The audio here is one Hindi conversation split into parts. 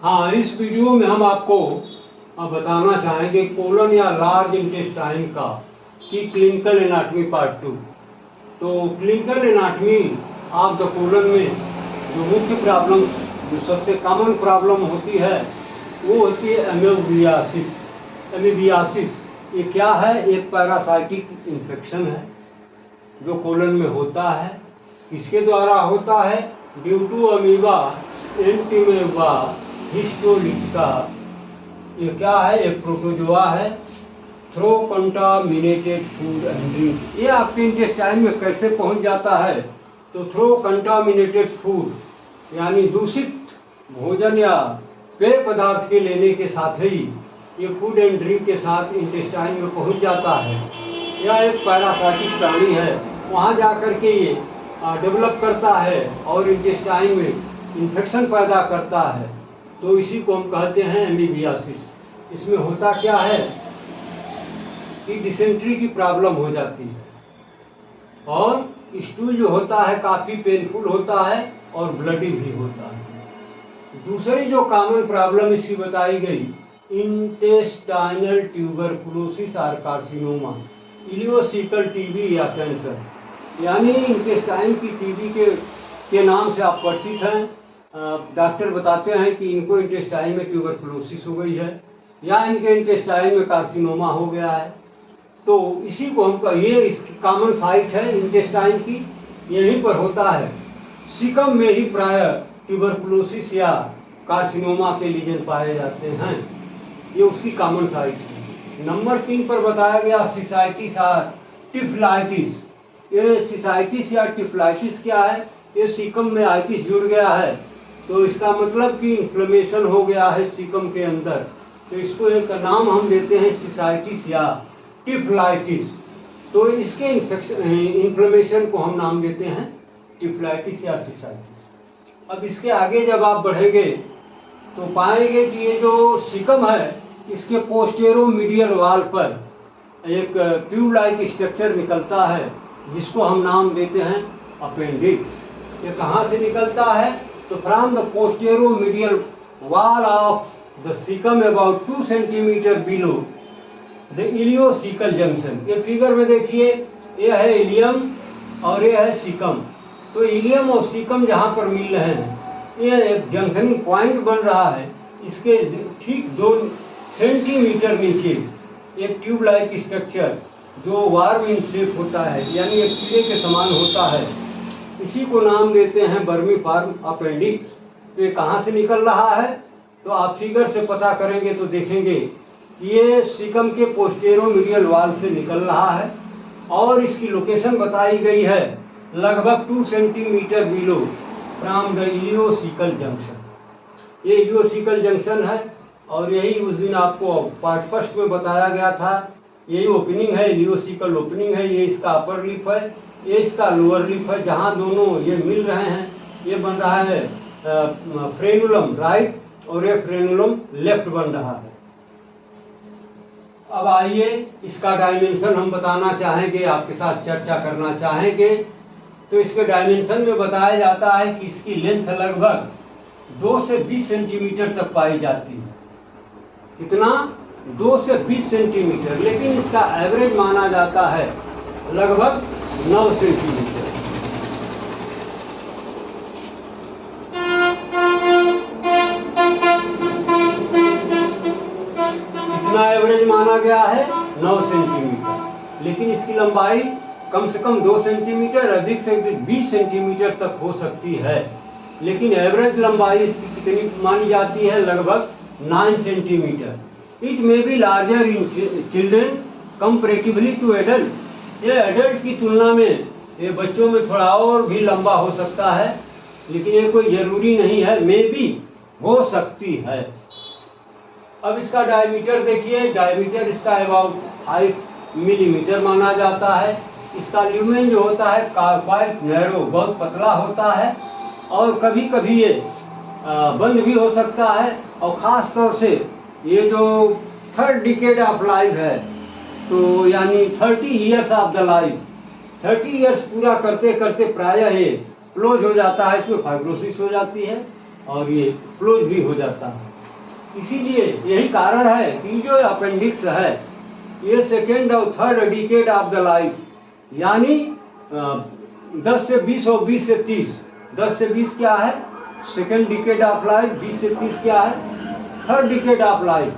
हाँ, इस वीडियो में हम आपको बताना चाहेंगे कोलन या लार्ज इंटेस्टाइन का की क्लिनिकल एनाटॉमी पार्ट 2। तो clinical anatomy of the colon में जो मुख्य प्रॉब्लम, जो सबसे कॉमन प्रॉब्लम होती है वो होती है एमीबियासिस। एमीबियासिस ये क्या है? एक पैरासाइटिक इन्फेक्शन है जो कोलन में होता है। किसके द्वारा होता है? Due to amoeba Entamoeba histolytica. ये क्या है? एक प्रोटोजोआ है। Through contaminated food and drink. ये आपके इंटेस्टाइन में कैसे पहुंच जाता है? तो थ्रो कंटामिनेटेड फूड यानी दूषित भोजन या पेय पदार्थ के लेने के साथ ही ये फूड एंड ड्रिंक के साथ इंटेस्टाइन में पहुंच जाता है। यह एक पैरासाइटिक प्राणी है, वहाँ जाकर के ये डेवलप करता है और इंटेस्टाइन में इन्फेक्शन पैदा करता है। तो इसी को हम कहते हैं एमीबियासिस। इसमें होता क्या है कि डिसेंट्री की प्रॉब्लम हो जाती है और स्टूल जो होता है काफ़ी पेनफुल होता है और ब्लडी भी होता है। दूसरी जो कॉमन प्रॉब्लम इसकी बताई गई, इंटेस्टाइनल ट्यूबरकुलोसिस और कार्सिनोमा, इलियोसिकल टीबी या कैंसर, यानी इंटेस्टाइन की टीबी के नाम से आप परिचित हैं। डॉक्टर बताते हैं कि इनको इंटेस्टाइन में ट्यूबरकुलोसिस हो गई है या इनके इंटेस्टाइन में कार्सिनोमा हो गया है। तो इसी को हम ये इसकी कॉमन साइट है इंटेस्टाइन की, यहीं पर होता है। सीकम में ही प्राय ट्यूबरकुलोसिस या कार्सिनोमा के लीजन पाए जाते हैं। ये उसकी कॉमन साइट है। नंबर 3 पर बताया गया सिसाइटिस और टिफलाइटिस। ये सिसाइटिस या टिफलाइटिस क्या है? ये सीकम में आइटिस जुड़ गया है, तो इसका मतलब कि इन्फ्लेमेशन हो गया है सीकम के अंदर। तो इसको एक नाम हम देते हैं सिसाइटिस या टिफलाइटिस। तो इसके इन्फ्लेमेशन को हम नाम देते हैं टिफलाइटिस या सिसाइटिस। अब इसके आगे जब आप बढ़ेंगे तो पाएंगे कि ये जो सीकम है इसके पोस्टेरोमीडियल वॉल पर एक ट्यूब लाइक स्ट्रक्चर निकलता है जिसको हम नाम देते हैं अपेंडिक्स। ये कहाँ से निकलता है? तो from the posteromedial wall of the caecum about 2 centimetre below the ileocaecal junction. ये फिगर में देखिए, ये है इलियम और ये है सीकम। तो इलियम और सीकम जहाँ पर मिल रहे हैं, ये एक जंक्शनिंग पॉइंट बन रहा है। इसके ठीक 2 सेंटीमीटर नीचे एक ट्यूब लाइक स्ट्रक्चर जो वार्म इन शेप होता है, यानी एक कीड़े के समान होता है, इसी को नाम देते हैं वर्मीफॉर्म अपेंडिक्स। तो ये कहाँ से निकल रहा है? तो आप फिगर से पता करेंगे तो देखेंगे ये सीकम के पोस्टेरोमीडियल वॉल से निकल रहा है और इसकी लोकेशन बताई गई है लगभग 2 centimetre below from the ileocaecal junction. ये इलियोसिकल जंक्शन है और यही उस दिन आपको पार्ट फर्स्ट में बताया गया था। यही ओपनिंग है, इलियोसिकल ओपनिंग है। ये इसका अपर लिप है, ये इसका लोअर लिप है। जहाँ दोनों ये मिल रहे हैं ये बन रहा है फ्रेनुलम राइट और ये फ्रेनुलम लेफ्ट बन रहा है। अब आइए इसका डायमेंशन हम बताना चाहेंगे, आपके साथ चर्चा करना चाहेंगे। तो इसके डायमेंशन में बताया जाता है कि इसकी लेंथ लगभग 2 से 20 सेंटीमीटर तक पाई जाती है। कितना? 2 से 20 सेंटीमीटर, लेकिन इसका एवरेज माना जाता है लगभग 9 सेंटीमीटर। इतना एवरेज माना गया है 9 सेंटीमीटर, लेकिन इसकी लंबाई कम से कम 2 सेंटीमीटर, अधिक से अधिक 20 सेंटीमीटर तक हो सकती है। लेकिन एवरेज लंबाई इसकी कितनी मानी जाती है? लगभग 9 centimetre. It may be larger in children comparatively to adult. ये एडल्ट की तुलना में ये बच्चों में थोड़ा और भी लंबा हो सकता है, लेकिन ये कोई जरूरी नहीं है, मे बी हो सकती है। अब इसका डायमीटर देखिए, डायमीटर इसका अबाउट 5 मिलीमीटर माना जाता है। इसका ल्यूमेन जो होता है क्वाइट नैरो, बहुत पतला होता है और कभी कभी ये बंद भी हो सकता है। और ख़ास तौर से ये जो 3rd डिकेड ऑफ लाइफ है, तो यानी 30 years of the life, 30 years पूरा करते करते प्रायः ये क्लोज हो जाता है, इसमें फाइब्रोसिस हो जाती है। और ये क्लोज भी हो जाता है। इसीलिए यही कारण है कि जो अपेंडिक्स है ये सेकेंड और third decade of the life, यानी 10 से 20 और 20 से 30, 10 से 20 क्या है सेकेंड डिकेड ऑफ लाइफ, 20 से 30 क्या है थर्ड डिकेड ऑफ लाइफ।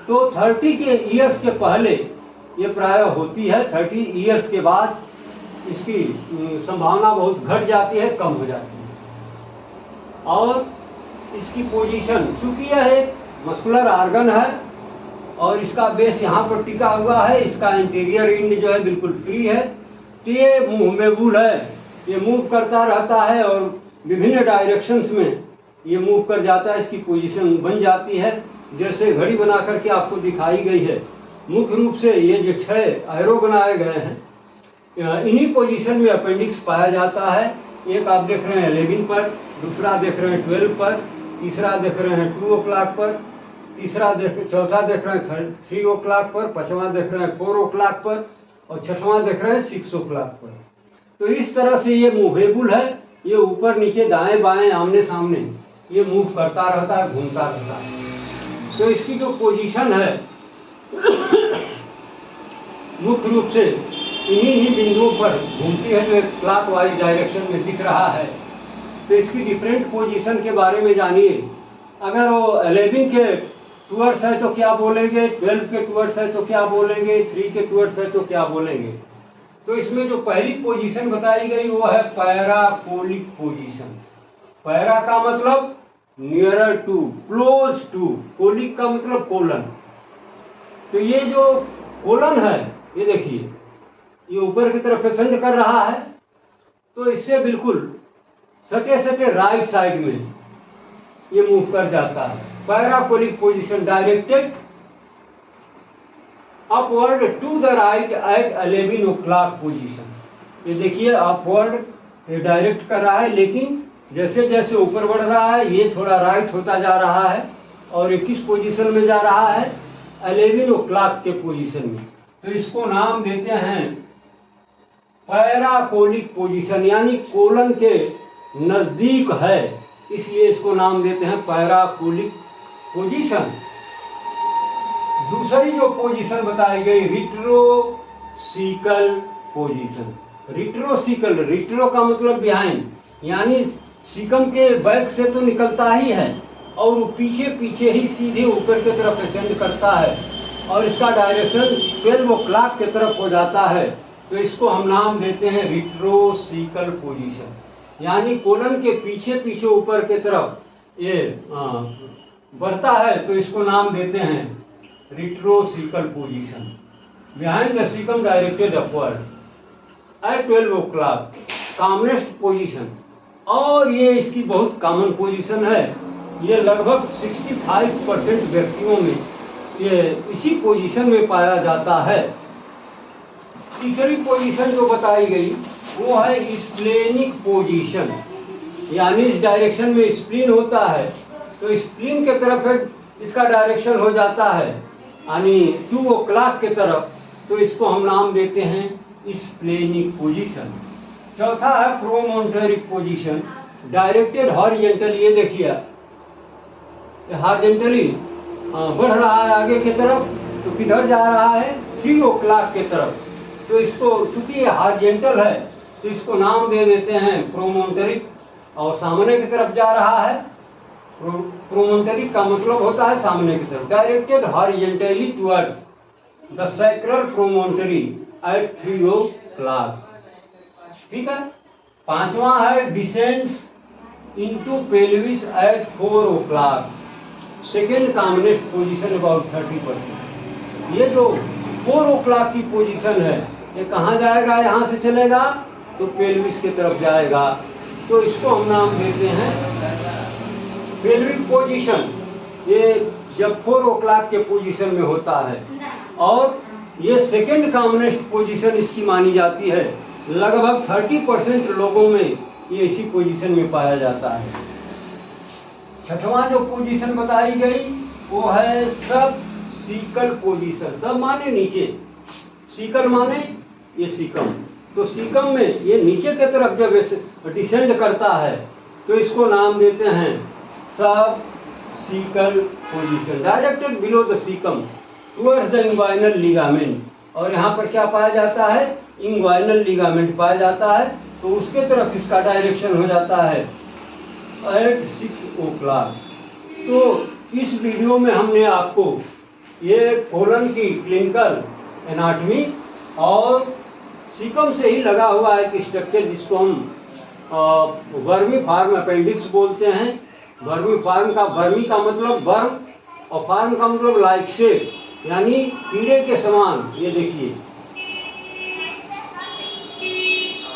तो 30 के ईयर्स के पहले ये प्राय होती है, 30 ईयर्स के बाद इसकी संभावना बहुत घट जाती है, कम हो जाती है। और इसकी पोजीशन, चूंकि यह एक मस्कुलर आर्गन है और इसका बेस यहाँ पर टिका हुआ है, इसका इंटीरियर एंड जो है बिल्कुल फ्री है, तो ये मूवेबल है, ये मूव करता रहता है और विभिन्न डायरेक्शंस में ये मूव कर जाता है। इसकी पोजीशन बन जाती है जैसे घड़ी बना करके आपको दिखाई गई है। मुख्य रूप से ये जो 6 एरो बनाए गए हैं, इन्हीं पोजीशन में अपेंडिक्स पाया जाता है। एक आप देख रहे हैं 11 पर, दूसरा देख रहे हैं 12 पर, तीसरा देख रहे हैं 2 o'clock पर, चौथा देख रहे हैं 3 o'clock पर, पांचवा देख रहे हैं 4 o'clock पर और छठवां देख रहे हैं 6 o'clock पर। तो इस तरह से ये मूवेबल है, ये ऊपर नीचे दाएं बाएं आमने सामने ये मूव करता रहता है, घूमता रहता है। तो इसकी जो पोजीशन है मुख्य रूप से इन्हीं ही बिंदुओं पर घूमती है जो एक क्लॉकवाइज डायरेक्शन में दिख रहा है। तो इसकी डिफरेंट पोजीशन के बारे में जानिए। अगर वो 11 के टूवर्ड्स है तो क्या बोलेंगे, 12 के टूवर्ड्स है तो क्या बोलेंगे, 3 के टूवर्ड्स है तो क्या बोलेंगे। तो इसमें जो पहली पोजीशन बताई गई वो है पैराकोलिक पोजीशन। पैरा का मतलब nearer to, close to, colic का मतलब कोलन। तो ये जो कोलन है ये देखिए ये ऊपर की तरफ पेसेंट कर रहा है, तो इससे बिल्कुल सटे सटे राइट साइड में ये मूव कर जाता है। Paracolic position directed upward to the right at 11 o'clock position. ये देखिए अपवर्ड ये डायरेक्ट कर रहा है, लेकिन जैसे जैसे ऊपर बढ़ रहा है ये थोड़ा राइट होता जा रहा है और ये किस पोजीशन में जा रहा है 11 o'clock के पोजीशन में। तो इसको नाम देते हैं पैराकोलिक पोजीशन, यानी कोलन के नजदीक है, इसलिए इसको नाम देते हैं पैराकोलिक पोजीशन। दूसरी जो पोजीशन बताई गई रिट्रोसिकल पोजीशन। रिट्रोसिकल, रिट्रो का मतलब बिहाइंड, यानी सीकम के बैक से तो निकलता ही है और वो पीछे पीछे ही सीधे ऊपर की तरफ असेंड करता है और इसका डायरेक्शन 12 o'clock की तरफ हो जाता है। तो इसको हम नाम देते हैं रिट्रोसिकल पोजीशन, यानी कोलन के पीछे पीछे ऊपर की तरफ ये बढ़ता है, तो इसको नाम देते हैं retrocaecal position. Behind the caecum directed upward at 12 o'clock, commonest position. और ये इसकी बहुत कॉमन पोजीशन है, ये लगभग 65% व्यक्तियों में ये इसी पोजीशन में पाया जाता है। तीसरी पोजीशन जो बताई गई वो है स्प्लेनिक पोजीशन, यानी इस डायरेक्शन में स्प्लीन होता है तो स्प्लीन के तरफ इसका डायरेक्शन हो जाता है, यानी 2 o'clock के तरफ, तो इसको हम नाम देते हैं स्प्लेनिक पोजीशन। चौथा है प्रोमोन्टरिक पोजीशन, डायरेक्टेड हॉरिजेंटली। ये देखिए हॉरिजेंटली बढ़ रहा है आगे की तरफ, तो किधर जा रहा है 3 o'clock के तरफ। तो इसको चूंकि ये हॉरिजेंटल है तो इसको नाम दे देते हैं प्रोमोन्टरिक, और सामने की तरफ जा रहा है। प्रोमोन्टरिक का मतलब होता है सामने की तरफ। Directed horizontally towards the sacral promontory at 3 o'clock। ठीक है। पांचवा है descends into pelvis at 4 o'clock, second commonest position about 30%। ये जो 4 o'clock की पोजीशन है ये कहाँ जाएगा, यहाँ से चलेगा तो पेल्विस की तरफ जाएगा, तो इसको हम नाम देते हैं पेल्विक पोजीशन। ये जब 4 o'clock के पोजीशन में होता है और ये सेकेंड कॉमनेस्ट पोजीशन इसकी मानी जाती है। लगभग 30% लोगों में ये इसी पोजीशन में पाया जाता है। छठवां जो पोजीशन बताई गई वो है सब सीकल पोजीशन। सब माने नीचे, सीकल माने ये सीकम। तो सीकम में ये नीचे की तरफ जब डिसेंड करता है तो इसको नाम देते हैं सब sickle position directed below the caecum towards the inguinal ligament. और यहाँ पर क्या पाया जाता है? इंग्वाइनल लिगामेंट पाया जाता है, तो उसके तरफ इसका डायरेक्शन हो जाता है एट 6 o'clock। तो इस वीडियो में हमने आपको ये कोलन की क्लिनिकल एनाटॉमी और सीकम से ही लगा हुआ एक स्ट्रक्चर जिसको हम वर्मीफॉर्म अपेंडिक्स बोलते हैं। वर्मी का मतलब वर्म और फार्म का मतलब लाइक शेप, यानी कीड़े के समान। ये देखिए,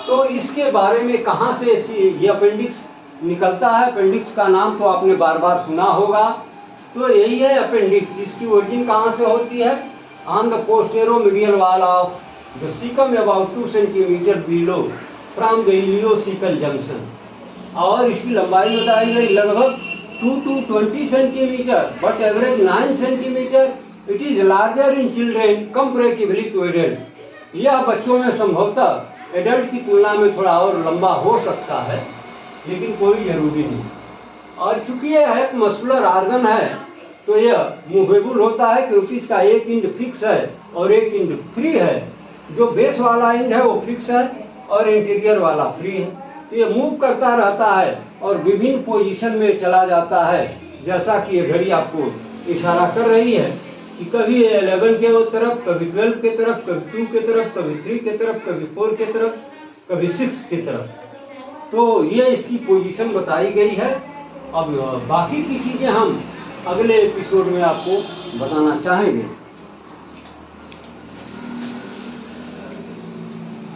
तो इसके बारे में कहाँ से ये अपेंडिक्स निकलता है? अपेंडिक्स का नाम तो आपने बार बार सुना होगा। तो यही है अपेंडिक्स। इसकी ओरिजिन कहाँ से होती है? On the posteromedial wall of the caecum about 2 centimetre below from the ileocaecal junction. और इसकी लंबाई बताई गई लगभग 2 to 20 centimetre, but average 9 centimetre. It is larger in children comparatively to adult. यह बच्चों में संभवतः एडल्ट की तुलना में थोड़ा और लंबा हो सकता है, लेकिन कोई जरूरी नहीं। और चूंकि यह एक मस्कुलर आर्गन है, तो यह मूवेबल होता है, क्योंकि इसका एक इंड फिक्स है और एक इंड फ्री है। जो बेस वाला इंड है वो फिक्स है और इंटीरियर वाला फ्री है। तो ये मूव करता रहता है और विभिन्न पोजीशन में चला जाता है, जैसा कि ये घड़ी आपको इशारा कर रही है कि कभी 11 के तरफ, कभी 12 के तरफ, कभी 2 के तरफ, कभी 3 के तरफ, कभी 4 के तरफ, कभी 6 की तरफ। तो ये इसकी पोजीशन बताई गई है। अब बाकी की चीजें हम अगले एपिसोड में आपको बताना चाहेंगे।